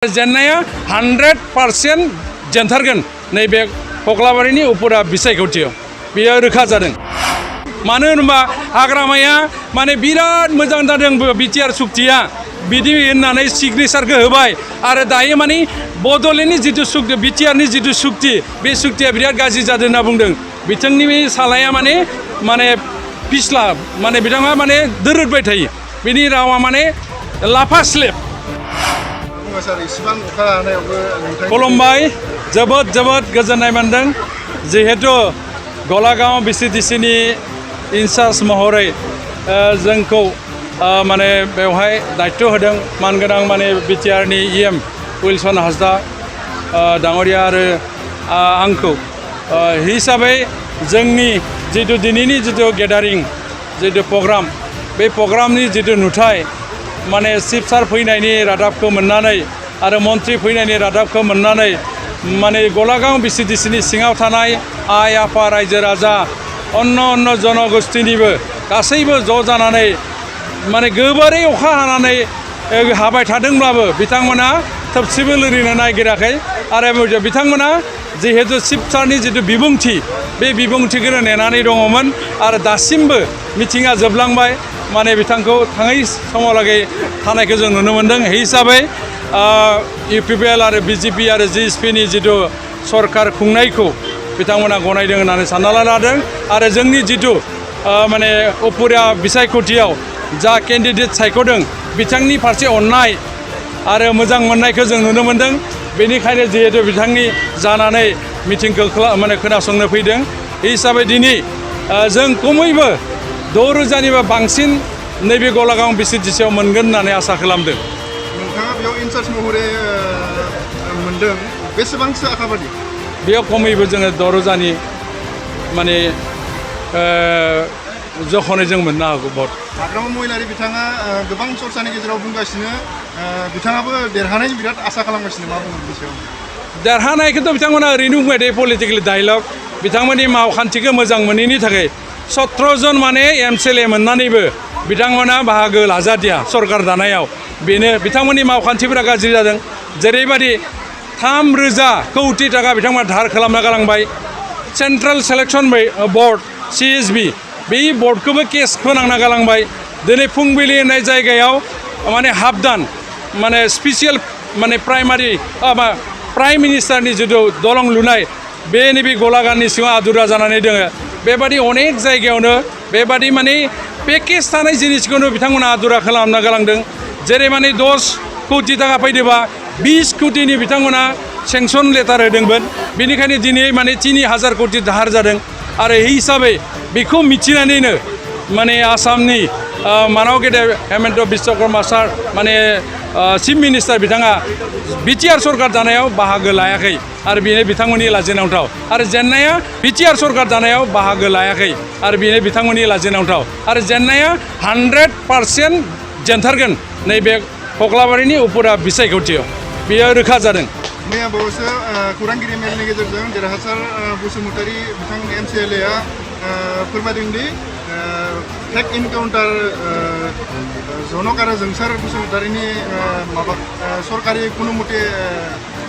जेन्नाया 100% जेनथारगोन नैबे कक्लाबारिनि उपुरा बिसायख'थियाव बेयो रोखा जादों। मानो होनबा हाग्रामाया माने बिराद मोजां जादों बिटिआर सुक्तिया बिदि होननानै सिगनेचारखौ होबाय आरो दायो माने बड'लेण्डनि जिथु सुक्ति बिटिआरनि जिथु सुक्ति बे सुक्तिया बिराद गाज्रि जादों होनना बुंदों। बिथांनि बे सालाया माने फिस्ला माने बिथाङा माने दोरोदबाय थायो। बिनि रावा माने लाफा स्लेब। खुलुमबाय, जोबोद गोजोननाय मोनदों जिहेतु गलागांव बिसिडिसिनि इनचार्ज महरै जोंखौ माने बेवहाय दायित्व होदों मानगोनां माने बिटिआरनि इएम उइलसन हासदा दाङ'रिया आरो आंखौ हिसाबै जोंनि जितु दिनैनि जितु गेदारिं जितु प्रग्राम बे प्रग्रामनि जितु नुथाय माने चिफ सार फैनायनि रादाबखौ मोननानै आरो मन्त्रि फैनायनि रादाबखौ मोननानै माने गलागांव बिसिडिसिनि सिङाव थानाय आइ आफा रायजो राजा अन्य जनगोष्ठीनिबो गासैबो ज' जानानै माने गोबारै अखा हानानै हाबाय थादोंब्लाबो बिथांमोना थोबसेबो लोरिनो नागिराखै आरो बिथांमोना जिहेतु चिफ सारनि जितु बिबुंथि बे बिबुंथिखौनो नेनानै दङमोन आरो दासिमबो मिटिङा जोबलांबाय माने बिथांखौ थाङै समावलागै थानायखौ जों नुनो मोन्दों। हिसाबै इउपिपिएल आरो बिजेपि आरो जिएसपिनि जितु सरकार खुंनायखौ बिथांमोना गनायदों होननानै सानना लादों आरो जोंनि जितु माने उपुरा बिसायख'थियाव जा केन्डिडेट सायख'दों बिथांनि फारसे अननाय आरो मोजां मोननायखौ जों नुनो मोन्दों। बेनिखायनो जिहेतु बिथांनि जानानै मिटिंखौ माने खोनासंनो फैदों हिसाबै दिनै जों खमैबो 6,000निबो बांसिन नैबे गलागांव बिसिडिसियाव मोनगोन होननानै आसा खालामदों। नोंथाङा बेयाव इनचार्ज महरै मोनदों, बेसेबांसो आखाबादि? बेयाव खमैबो जोङो 6,000नि माने जखनै जों मोननो हागौ भट। हाग्रामा महिलारि बिथाङा गोबां चर्चानि गेजेराव बुंगासिनो बिथाङाबो देरहानायनि बिराद आसा खालामगासिनो, मा बुङो बेनि सायाव? देरहानायखौथ' बिथांमोना ओरैनो बुंबाय दे पलिटिकेल डायलग। बिथांमोननि मावखान्थिखौ मोजां मोनैनि थाखाय 17 जन माने एमसिएलए मोननानैबो बिथांमोना बाहागो लाजादिया सरकार दानायाव बेनो बिथांमोननि मावखान्थिफोरा गाज्रि जादों। जेरैबायदि 3,000 कौटि थाखा बिथांमोना धार खालामना गालांबाय। सेन्ट्रेल सेलेक्सन बर्ड CSB बे बर्डखौबो केस फोनांना गालांबाय। दिनै फुंबिलि होननाय जायगायाव माने हाबदान माने स्पेसियेल माने प्राइम मिनिस्टारनि जितु दलं लुनाय बे नैबे गलागांवनि सिङाव आदुरा जानानै दङ। बेबादि अनेक जायगायावनो बेबादि माने पेकेज थानाय जिनिसखौनो बिथांमोना आदुरा खालामना गालांदों। जेरै माने 10 कौटि थाखा फैदोंबा 20 कौटिनि बिथांमोना सेंसन लेटार होदोंमोन। बेनिखायनो दिनै माने 3,000 कौटि दाहार जादों आरो हिसाबै बेखौ मिथिनानैनो माने आसामनि मानाव गेदेर हेमन्त बिश्वकर्मा सार माने चिफ मिनिस्टार बिथाङा बिटिआर सरकार दानायाव बाहागो लायाखै आरो बेनो बिथांमोननि लाजिनांथाव। आरो जेन्नाया बिटिआर सरकार दानायाव बाहागो लायाखै आरो बेनो बिथांमोननि लाजिनांथाव। आरो जेन्नाया 100% जेनथारगोन नैबे कक्लाबारिनि उपुरा बिसायख'थियाव बेयो रोखा जादों। मैया बावैसो खौरांगिरि मेलनि गेजेरजों देरहासार बसुमतारी बिथां एमसिएलएआ फोरमायदोंदि फेक इनकाउन्टार जनक आरो जोंसार बसुमतारीनि माबा सरकारि खुनु मथे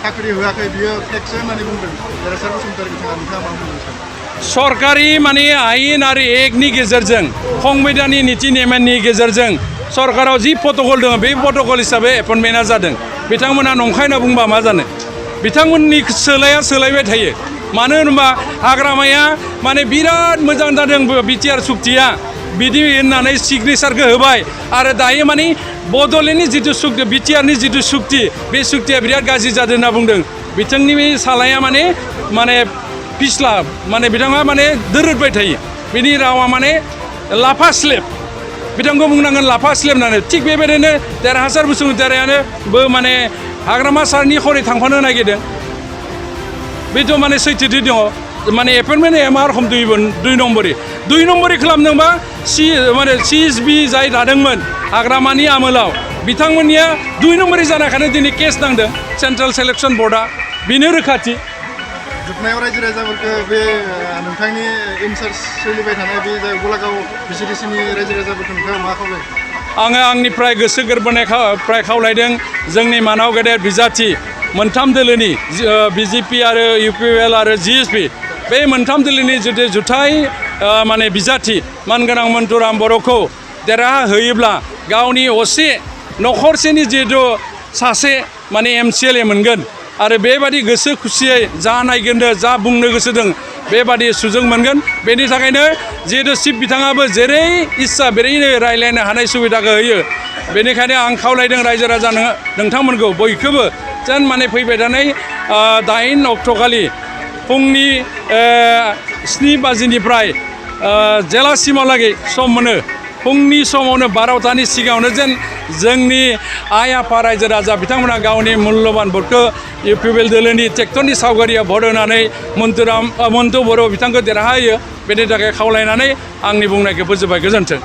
साख्रि होआखै बियो फेकसो होननानै बुंदों देरहासार बसुमतारी बिथाङा। नोंथाङा मा बुंदों? सरकारि माने आयेन आरो एक्टनि गेजेरजों संबिधाननि नीति नेमनि गेजेरजों सरकाराव जि प्रट'कल दङ बे प्रट'कल हिसाबै एपइन्टमेन्टआ जादों। बिथांमोना नंखाय होनना बुंबा मा जानो? बिथांमोननि सोलायबाय थायो। मानो होनबा हाग्रामाया माने बिराद मोजां जादों बिटिआर सुक्तिया बिदि होननानै सिगनेचारखौ होबाय आरो दायो माने बड'लेण्डनि जिथु सुक्ति बिटिआरनि जिथु सुक्ति बे सुक्तिया बिराद गाज्रि जादों होनना बुंदों। बिथांनि बे सालाया माने फिस्ला माने बिथाङा माने दोरोदबाय थायो। बिनि रावा माने लाफा स्लेब। बिथांखौ बुंनांगोन लाफा स्लेब होननानै। थिग बेबायदिनो देरहासार बसुमतारीयानोबो माने हाग्रामा सारनि खरै थांफानो नागिरदों। बेथ' माने सैथोथि दङ। माने एपइन्टमेन्ट मा रखम 2 नम्बरि खालामदोंबा माने CSB जाय दादोंमोन हाग्रामानि आमोलाव बिथांमोननिया 2 नम्बरि जानायखायनो दिनै केस नांदों सेन्ट्रेल सेलेक्सन बर्डआ। बेनो रोखाथि। जोबनायाव रायजो राजाफोरखौ बे नोंथांनि इनचार्ज सोलिबाय थानाय बे गलागांव बिसिडिसिनि रायजो राजाफोरखौ नोंथाङा मा खावलायो? आङो आंनिफ्राय गोसो गोरबोनिफ्राय खावलायदों जोंनि मानाव गेदेर बिजाथि मोनथाम दोलोनि BJP आरो UPL आरो GSP बे मोनथाम दोलोनि जुदि जुथाइ माने बिजाथि मानगोनां मन्टुराम बर'खौ देरहा होयोब्ला गावनि असे न'खरसेनि जिहेतु सासे माने MCLA मोनगोन आरो बेबादि गोसो खुसियै जा नायगोनदो जा बुंनो गोसो दं बेबादि सुजुग मोनगोन बेनि थाखायनो जिहेतु चिफ बिथाङाबो जेरै इस्सा बेरैनो रायज्लायनो हानाय सुबिदाखौ होयो बेनिखायनो आं खावलायदों रायजो राजा नोंथांमोनखौ बयखौबो जेन माने फैबाय थानाय 8 अक्ट'खालि फुंनि 7 बाजिनिफ्राय जेलासिमावलागै सम मोनो फुंनि समावनो 12टानि सिगाङावनो जेन जोंनि आइ आफा रायजो राजा बिथांमोना गावनि मुल्यबान भटखौ UPL दोलोनि ट्रेक्टरनि सावगारियाव भट होनानै मन्टु बर' बिथांखौ देरहाहोयो बेनि थाखाय खावलायनानै आंनि बुंनायखौ फोजोबबाय गोजोन्थों